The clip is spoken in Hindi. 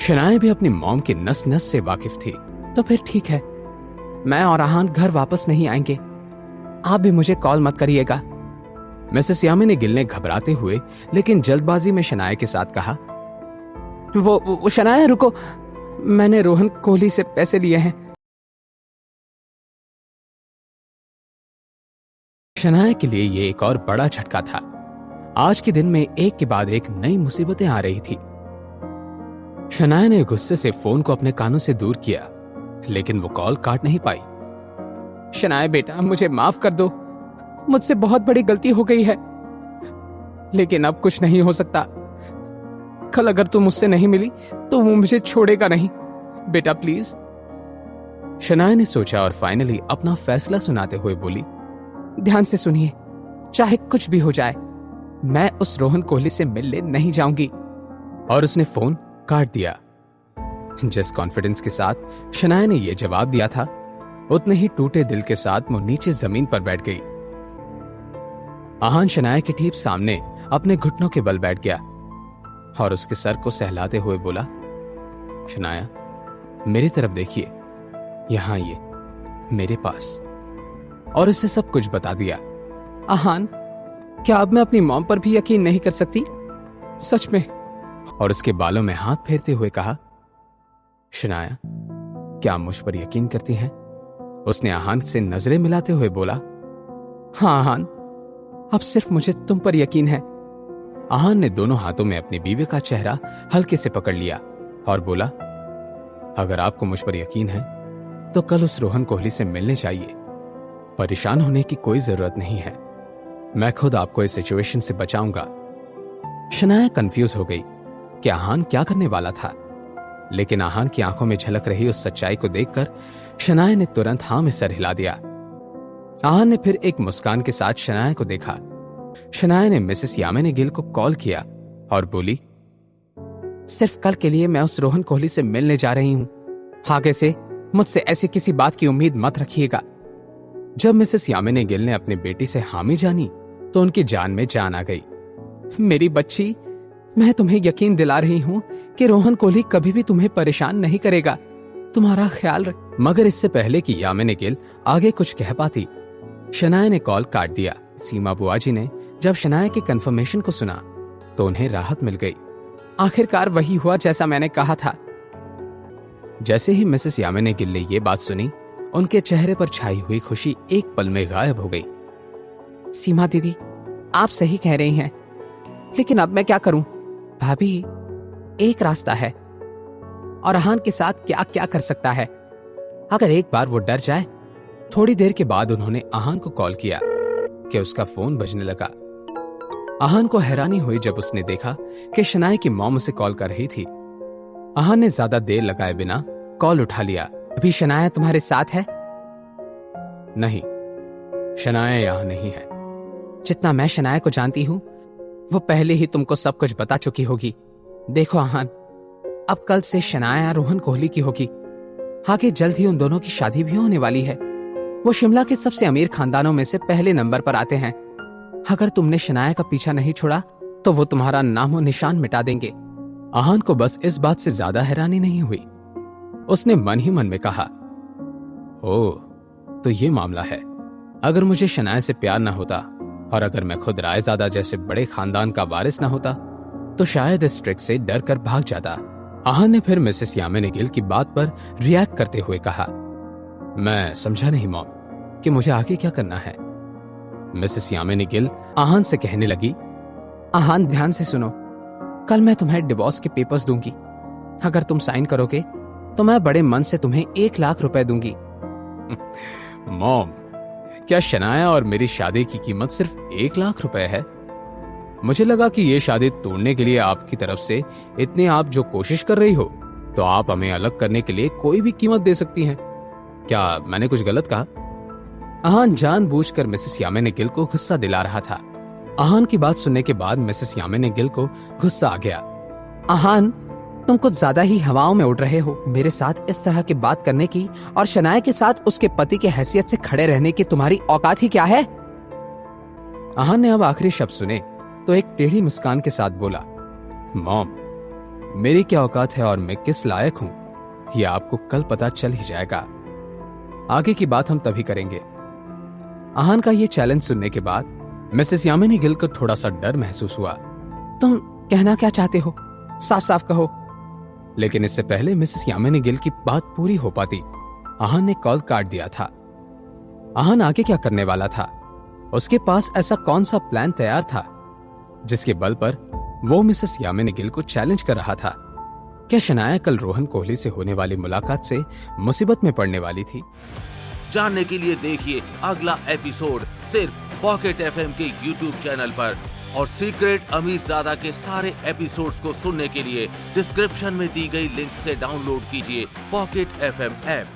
शनाया भी अपनी मॉम की नस नस से वाकिफ थी। तो फिर ठीक है, मैं और आहान घर वापस नहीं आएंगे, आप भी मुझे कॉल मत करिएगा। मिसेस यामिनी गिल ने घबराते हुए लेकिन जल्दबाजी में शनाया के साथ कहा, वो शनाया रुको, मैंने रोहन कोहली से पैसे लिए हैं। शनाया के लिए ये एक और बड़ा झटका था। आज के दिन में एक के बाद एक नई मुसीबतें आ रही थी। शनाया ने गुस्से से फोन को अपने कानों से दूर किया, लेकिन वो कॉल काट नहीं पाई। शनाया बेटा, मुझे माफ कर दो, मुझसे बहुत बड़ी गलती हो गई है, लेकिन अब कुछ नहीं हो सकता। कल अगर तुम मुझसे नहीं मिली तो वो मुझे छोड़ेगा नहीं, बेटा प्लीज। शनाया ने सोचा और फाइनली अपना फैसला सुनाते हुए बोली, ध्यान से सुनिए, चाहे कुछ भी हो जाए, मैं उस रोहन कोहली से मिलने नहीं जाऊंगी। और उसने फोन काट दिया। जिस कॉन्फिडेंस के साथ शनाया ने यह जवाब दिया था, उतने ही टूटे दिल के साथ वो नीचे जमीन पर बैठ गई। आहान शनाया के ठीक सामने अपने घुटनों के बल बैठ गया और उसके सर को सहलाते हुए बोला, शनाया मेरी तरफ देखिए, यहां ये मेरे पास। और उसे सब कुछ बता दिया। आहान, क्या अब मैं अपनी मॉम पर भी यकीन नहीं कर सकती, सच में? और उसके बालों में हाथ फेरते हुए कहा, शनाया क्या मुझ पर यकीन करती हैं? उसने आहान से नजरें मिलाते हुए बोला, हाँ आहान, अब सिर्फ मुझे तुम पर यकीन है। आहान ने दोनों हाथों में अपनी बीवी का चेहरा हल्के से पकड़ लिया और बोला, अगर आपको मुझ पर यकीन है तो कल उस रोहन कोहली से मिलने चाहिए। परेशान होने की कोई जरूरत नहीं है, मैं खुद आपको इस सिचुएशन से बचाऊंगा। शनाया कंफ्यूज हो गई कि आहान क्या करने वाला था, लेकिन आहान की आंखों में झलक रही उस सच्चाई को देखकर शनाया ने तुरंत हां में सर हिला दिया। आहान ने फिर एक मुस्कान के साथ शनाया को देखा। शनाया ने मिसेस यामिनी गिल को कॉल किया और बोली, सिर्फ कल के लिए मैं उस रोहन कोहली से मिलने जा रही हूं, आगे से मुझसे ऐसी किसी बात की उम्मीद मत रखिएगा। जब मिसेस यामिनी गिल ने अपनी बेटी से हामी जानी तो उनकी जान में जान आ गई। मेरी बच्ची, मैं तुम्हें यकीन दिला रही हूं कि रोहन कोहली कभी भी तुम्हें परेशान नहीं करेगा, तुम्हारा ख्याल रख। मगर इससे पहले कि यामिनी गिल आगे कुछ कह पाती, शनाया ने कॉल काट दिया। सीमा बुआ जी ने जब शनाया की कंफर्मेशन को सुना तो उन्हें राहत मिल गई। आखिरकार वही हुआ जैसा मैंने कहा था। जैसे ही मिसेस यामिनी गिल ने यह बात सुनी, उनके चेहरे पर छाई हुई खुशी एक पल में गायब हो गई। सीमा दीदी, आप सही कह रही हैं, लेकिन अब मैं क्या करूं? भाभी, एक रास्ता है, और आहान के साथ क्या क्या कर सकता है। अगर एक बार वो डर जाए। थोड़ी देर के बाद उन्होंने आहान को कॉल किया कि उसका फोन बजने लगा। आहान को हैरानी हुई जब उसने देखा कि शनाया की मॉम उसे कॉल कर रही थी। आहान ने ज्यादा देर लगाए बिना कॉल उठा लिया। अभी शनाया तुम्हारे साथ है? नहीं, शनाया यहां नहीं है। जितना मैं शनाया को जानती हूं, वो पहले ही तुमको सब कुछ बता चुकी होगी। देखो आहान, अब कल से शनाया रोहन कोहली की होगी। आगे जल्द ही उन दोनों की शादी भी होने वाली है। वो शिमला के सबसे अमीर खानदानों में से पहले नंबर पर आते हैं। अगर तुमने शनाया का पीछा नहीं छोड़ा तो वो तुम्हारा नामो निशान मिटा देंगे। आहान को बस इस बात से ज्यादा हैरानी नहीं हुई। उसने मन ही मन में कहा, ओह, तो ये मामला है। अगर मुझे शनाया से प्यार न होता और अगर मैं खुद रायजादा जैसे बड़े खानदान का वारिस न होता तो शायद इस ट्रिक से डर कर भाग जाता। आहान ने फिर मिसेस यामिनी गिल की बात पर रिएक्ट करते हुए कहा, मैं समझा नहीं मॉम कि मुझे आगे क्या करना है। मिसेस यामिनी गिल आहान से कहने लगी, आहान ध्यान से सुनो, कल मैं तुम्हें डिवोर्स के पेपर्स दूंगी। अगर तुम साइन करोगे तो मैं बड़े मन से तुम्हें 1 लाख रुपए दूंगी। मॉम, क्या शनाया और मेरी शादी की कीमत सिर्फ 1 लाख रुपए है? मुझे लगा कि ये शादी तोड़ने के लिए आपकी तरफ से इतने आप जो कोशिश कर रही हो तो आप हमें अलग करने के लिए कोई भी कीमत दे सकती हैं। क्या मैंने कुछ गलत कहा? आहान जानबूझकर मिसेस यामिनी गिल को गुस्सा दिला रहा था। आहान की बात सुनने के बाद मिसेस यामिनी गिल को गुस्सा आ गया। आहान, तुम कुछ ज्यादा ही हवाओं में उड़ रहे हो। मेरे साथ इस तरह की बात करने की और शनाया के साथ उसके पति के हैसियत से खड़े रहने की तुम्हारी औकात ही क्या है? आहान ने अब आखिरी शब्द सुने तो एक टेढ़ी मुस्कान के साथ बोला, मॉम, मेरी क्या औकात है और मैं किस लायक हूं, यह आपको कल पता चल ही जाएगा। आगे की बात हम तभी करेंगे। आहान का यह चैलेंज सुनने के बाद मिसेस यामिनी गिल को थोड़ा सा डर महसूस हुआ। तुम कहना क्या चाहते हो, साफ साफ कहो। लेकिन इससे पहले मिसेस यामिनी गिल की बात पूरी हो पाती, आहान ने कॉल काट दिया था। आहान आगे क्या करने वाला था? उसके पास ऐसा कौन सा प्लान तैयार था जिसके बल पर वो मिसेस यामिनी गिल को चैलेंज कर रहा था? क्या शनाया कल रोहन कोहली से होने वाली मुलाकात से मुसीबत में पड़ने वाली थी? जानने के लिए देखिए अगला एपिसोड सिर्फ पॉकेट एफएम के यूट्यूब चैनल पर। और सीक्रेट अमीरजादा के सारे एपिसोड्स को सुनने के लिए डिस्क्रिप्शन में दी गई लिंक से डाउनलोड कीजिए पॉकेट एफएम ऐप।